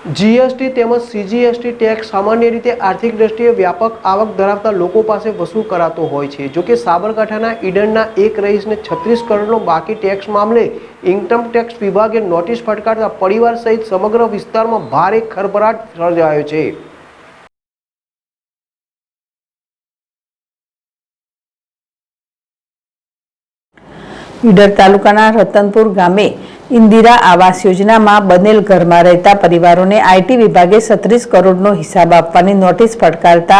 GST તેમજ CGST tax સામાન્ય રીતે આર્થિક દ્રષ્ટિએ વ્યાપક આવક ધરાવતા લોકો પાસે વસૂલ કરાતો હોય છે। જો કે સાબરકાંઠાના ઈડરના એક રહીશને 36 કરોડનો બાકી ટેક્સ મામલે ઇન્કમ ટેક્સ વિભાગે નોટિસ ફટકારતા પરિવાર સહિત સમગ્ર વિસ્તારમાં ભારે ખળભળાટ સર્જાયો છે। ઈડર તાલુકાના રતનપુર ગામે इंदिरा आवास योजना में बनेल घर में रहता परिवारों ने आईटी विभागे 36 करोड़नो हिसाब आपवानी नोटिस फटकारता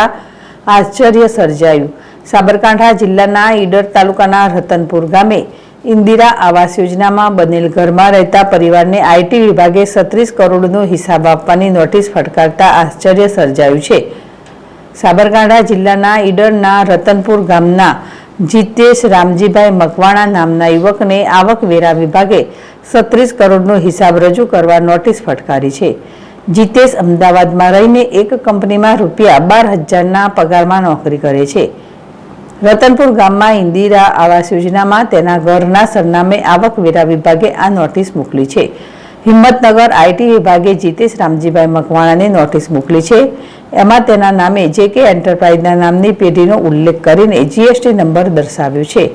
आश्चर्य सर्जायु। साबरकांठा जिल्लाना ईडर तालुकाना रतनपुर गामे इंदिरा आवास योजना में बनेल घर में रहता परिवार ने आईटी विभागे 36 करोड़नो हिसाब आपवानी नोटिस फटकारता आश्चर्य सर्जायु छे। साबरकांठा जिल्लाना ईडरना रतनपुर गामना जितेश रामजीभाई मकवाणा नामना युवक ने आवकवेरा विभागे 36 करोड़नो हिसाब रजू करवा नोटिस फटकारी छे। जितेश अमदावाद में रहीने एक कंपनी में रूपिया 12,000 पगार में नौकरी करे छे। रतनपुर गाम में इंदिरा आवास योजना में तेना घरना सरनामे आवकवेरा विभागे आ नोटिस मोकली छे। हिम्मतनगर आईटी विभागे जितेश रामजीभाई मकवाणा ने नोटिस मोकली छे। एमां तेना नामे जेके एंटरप्राइजना नामनी पेढ़ीनो उल्लेख करीने जीएसटी नंबर दर्शाव्यो छे।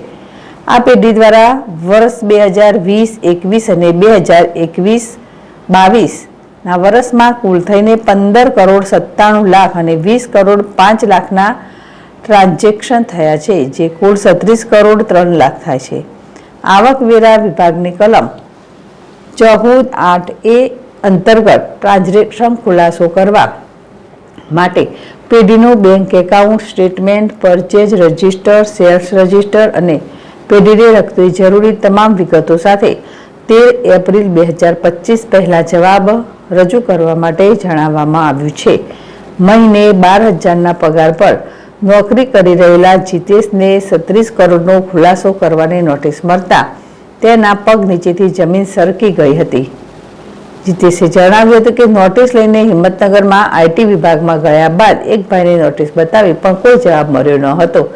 आ पेढ़ी द्वारा वर्ष 2020-21 अने 2021-22 ना वर्षमां कुल थईने 15 करोड़ 97 लाख अने 20 करोड़ 5 लाखना ट्रांजेक्शन थया छे, जे कुल 36 करोड़ 3 लाख थाय छे। आवकवेरा विभागनी कलम 14(8)A अंतर्गत ट्रांजेक्शन खुलासो करवा माटे पेढ़ीनो bank account statement, purchase register, sales register अने पेढ़ीने लगती जरूरी तमाम विगतो साथे 13 एप्रिल 2025 पहला जवाब रजू करवा माटे जणाववामां आव्युं छे। महीने 12,000 पगार पर नौकरी करी रहेला जितेश ने 36 करोड़नो खुलासो करवानी नोटिस मळता तेना पग नीचेथी जमीन सरकी गई हती। जितेशे जणाव्युं हतुं के नोटिस लईने हिम्मतनगर में आईटी विभाग में गया बाद एक भाईने नोटिस बतावी पण कोई जवाब मळ्यो न हतो।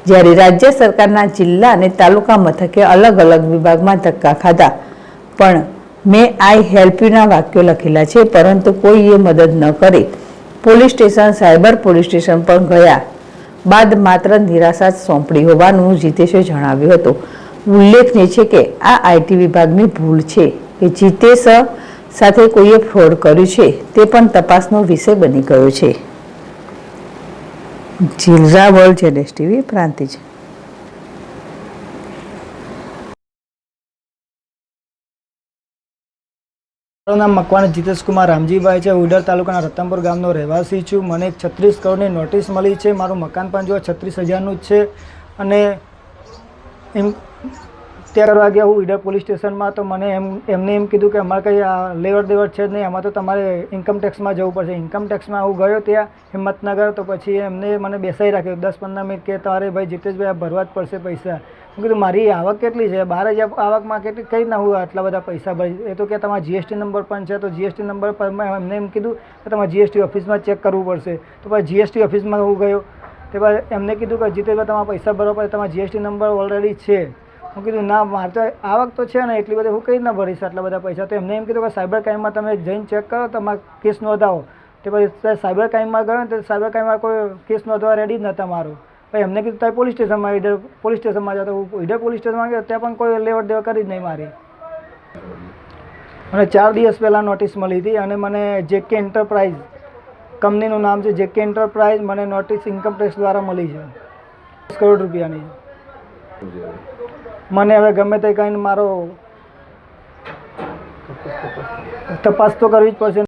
ज्यारे राज्य सरकारना जिल्ला अने तालुका मथके अलग अलग विभाग में धक्का खाधा पण मैं आई हेल्प यू ना वाक्यो लखेला छे, परंतु कोईए मदद न करे। Police station, cyber police station पर गया बाद मात्र निराशा सोंपड़ी होवानुं जितेशे जणाव्युं हतुं। उल्लेखनीय छे के आ आईटी विभागनी भूल छे के जितेश साथे कोईए फ्रॉड कर्युं छे ते पण तपासनो विषय बनी गयो छे। जिल्ला वर्ल्ड जेडेस टीवी प्रांतिज। મારું નામ મકવાણા જીतेश कुमार रामजीभाई છે। ઉડર તાલુકાના રતનપુર ગામનો રહેવાસી છું। મને 36 કરોડની નોટિસ મળી છે। મારું મકાન પણ જો 36,000નું જ છે અને એમ ત્યાં કરવા ગયા હું ઈડર પોલીસ સ્ટેશનમાં તો મને એમને એમ કીધું કે અમારે કંઈ લેવડ દેવડ છે જ નહીં, આમાં તો તમારે ઇન્કમ ટેક્સમાં જવું પડશે। ઇન્કમ ટેક્સમાં હું ગયો ત્યાં હિંમતનગર તો પછી એમને મને બેસાડી રાખ્યો 10-15 મિનિટ કે તારે ભાઈ જીतेशભાઈ આ ભરવા જ પડશે પૈસા। હું કીધું મારી આવક કેટલી છે, 12,000 આવકમાં કઈ રીતના હું આટલા બધા પૈસા ભરી? એ તો કે તમારા જીએસટી નંબર પણ છે, તો જીએસટી નંબર પર એમને એમ કીધું કે તમારે જીએસટી ઓફિસમાં ચેક કરવું પડશે। તો પછી જીએસટી ઓફિસમાં હું ગયો તે બાદ એમને કીધું કે જીतेशભાઈ તમારા પૈસા ભરવા પડે, તમારા જીએસટી નંબર ઓલરેડી છે। હું કીધું ના મારે તો આવક તો છે ને એટલી બધી હું કઈ રીતના ભરીશ આટલા બધા પૈસા? તો એમને એમ કીધું કે સાયબર ક્રાઇમમાં તમે જઈને ચેક કરો, તમારા કેસ નોંધાવો। તે પછી સાયબર ક્રાઇમમાં ગયો ને તો સાયબર ક્રાઇમમાં કોઈ કેસ નોંધવા રેડી જ નહોતા મારો। પછી એમને કીધું તમે પોલીસ સ્ટેશનમાં ઈડર પોલીસ સ્ટેશનમાં જાઓ, તો હું ઈડર પોલીસ સ્ટેશનમાં ગયો ત્યાં પણ કોઈ લેવડ દેવડ કરી જ નહીં મારી। મને 4 દિવસ પહેલાં નોટિસ મળી હતી અને મને જેકે એન્ટરપ્રાઇઝ કંપનીનું નામ છે જેકે એન્ટરપ્રાઇઝ, મને નોટિસ ઇન્કમ ટેક્સ દ્વારા મળી છે 10 કરોડ રૂપિયાની। મને હવે ગમે તે કંઈ મારો તપાસ તો કરવી જ પડશે।